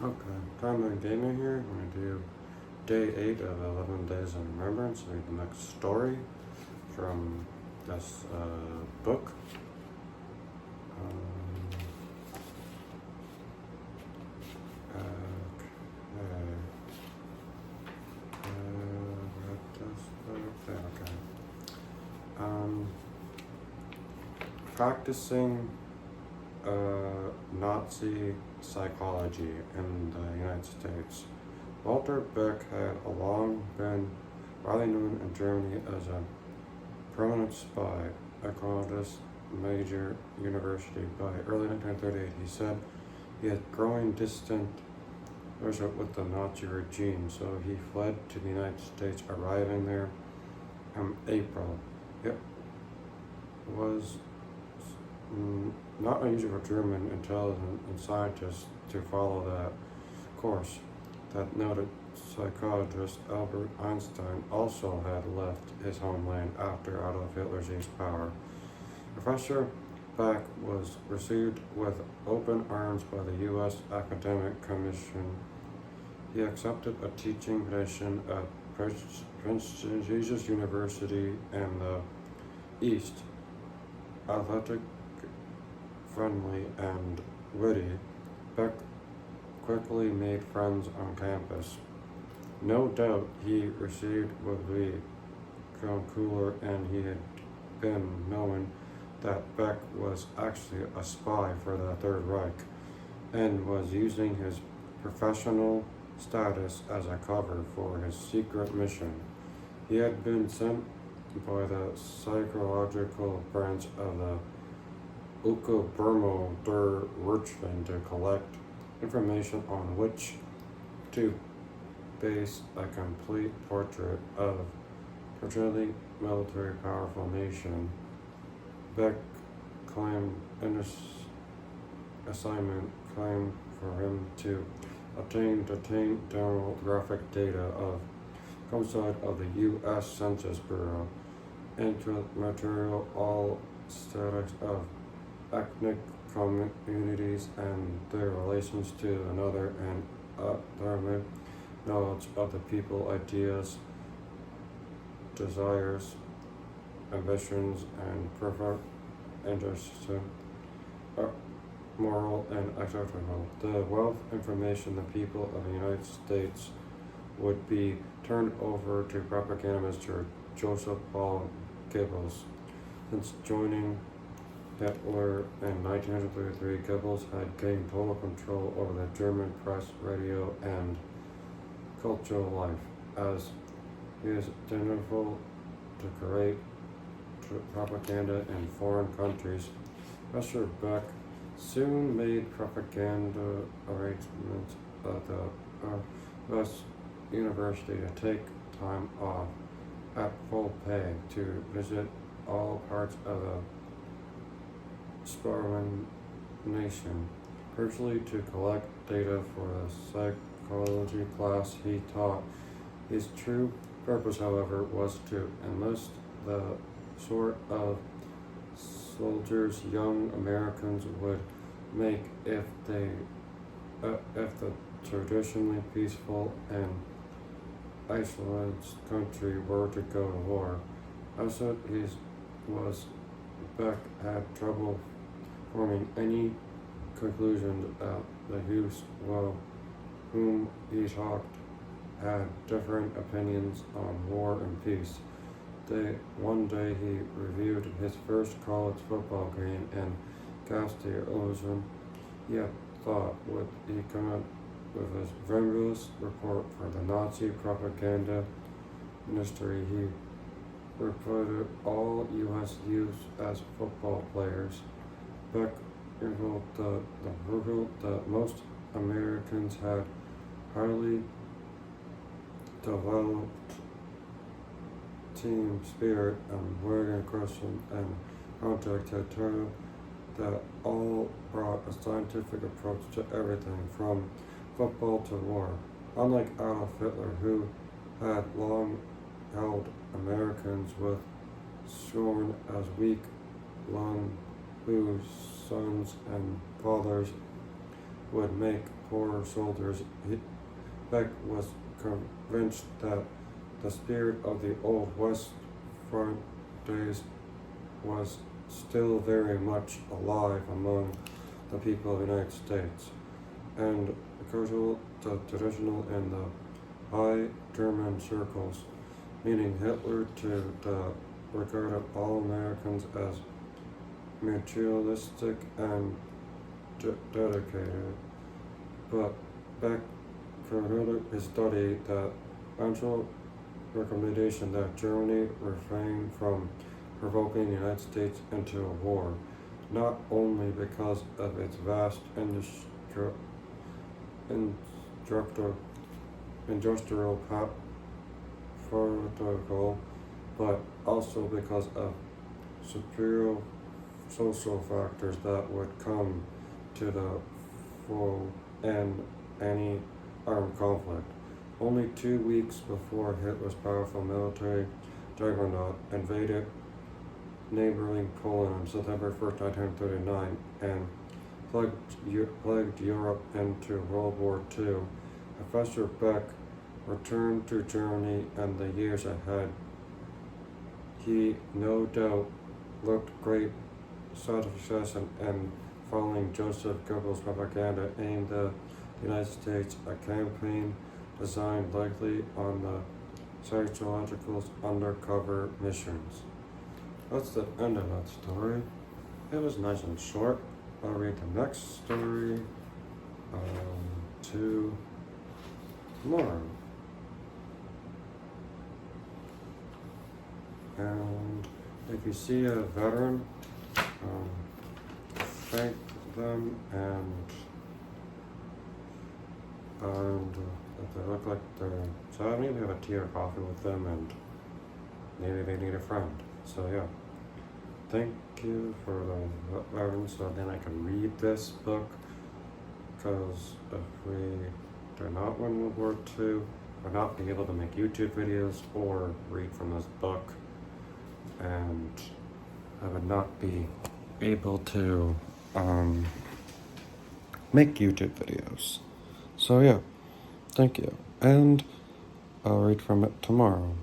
Okay, time to gaming here. I'm going to do day 8 of 11 Days of Remembrance. Read the next story from this book. Um, okay. Okay. Um, Practicing Nazi psychology in the United States. Walter Beck had long been widely known in Germany as a prominent spy at this major university. By early 1938, he said he had growing distant relationship with the Nazi regime, so he fled to the United States, arriving there in April. It was not unusual for German intelligence and scientists to follow that course. That noted psychologist Albert Einstein also had left his homeland after Adolf Hitler seized power. Professor Beck was received with open arms by the U.S. Academic Commission. He accepted a teaching position at prestigious university in the East. Athletic, friendly, and witty, Beck quickly made friends on campus. No doubt he received would become cooler, and he had been knowing that Beck was actually a spy for the Third Reich and was using his professional status as a cover for his secret mission. He had been sent by the psychological branch of the Oberburmo der Wirtschaft to collect information on which to base a complete portrait of a particularly military powerful nation. Beck claimed an assignment claimed for him to obtain demographic data of coincide of the U.S. Census Bureau, into material all statistics of ethnic communities and their relations to another, and their knowledge of the people, ideas, desires, ambitions, and preferred interests, moral and ethical. The wealth information the people of the United States would be turned over to propaganda minister Joseph Paul Goebbels. Since joining Hitler in 1933, Goebbels had gained total control over the German press, radio, and cultural life, as he is identified to create propaganda in foreign countries. Professor Beck soon made propaganda arrangements at the U.S. University to take time off at full pay to visit all parts of the starving nation, partially to collect data for the psychology class he taught. His true purpose, however, was to enlist the sort of soldiers young Americans would make if the traditionally peaceful and isolated country were to go to war. As he was, Beck had trouble forming any conclusion that the youths whom he talked had different opinions on war and peace. One day he reviewed his first college football game and cast the illusion he had thought would he come up with his Remberce report for the Nazi propaganda ministry. He reported all U.S. youths as football players. Beck revealed that most Americans had highly developed team spirit and working question and contact had turned that all brought a scientific approach to everything from football to war. Unlike Adolf Hitler, who had long held Americans with scorn as weak, long whose sons and fathers would make poor soldiers. Beck was convinced that the spirit of the old West Front days was still very much alive among the people of the United States, and cultural, the traditional, and the high German circles, meaning Hitler regarded all Americans as materialistic and dedicated. But Beck concluded his study that eventual recommendation that Germany refrain from provoking the United States into a war, not only because of its vast industrial protocol, but also because of superior social factors that would come to the fore in any armed conflict. Only 2 weeks before Hitler's powerful military juggernaut invaded neighboring Poland on September 1st, 1939, and plagued Europe into World War II, Professor Beck returned to Germany and the years ahead. He no doubt looked great success in following Joseph Goebbels' propaganda aimed at the United States, a campaign designed likely on the psychological undercover missions. That's the end of that story. It was nice and short. I'll read the next story tomorrow. And if you see a veteran, thank them, and if they look like they're sad, maybe have a tea or coffee with them, and maybe they need a friend. So yeah, thank you for the veterans, so then I can read this book, because if we do not win World War II, we'll not be able to make YouTube videos or read from this book, and I would not be able to make YouTube videos. So yeah, thank you, and I'll read from it tomorrow.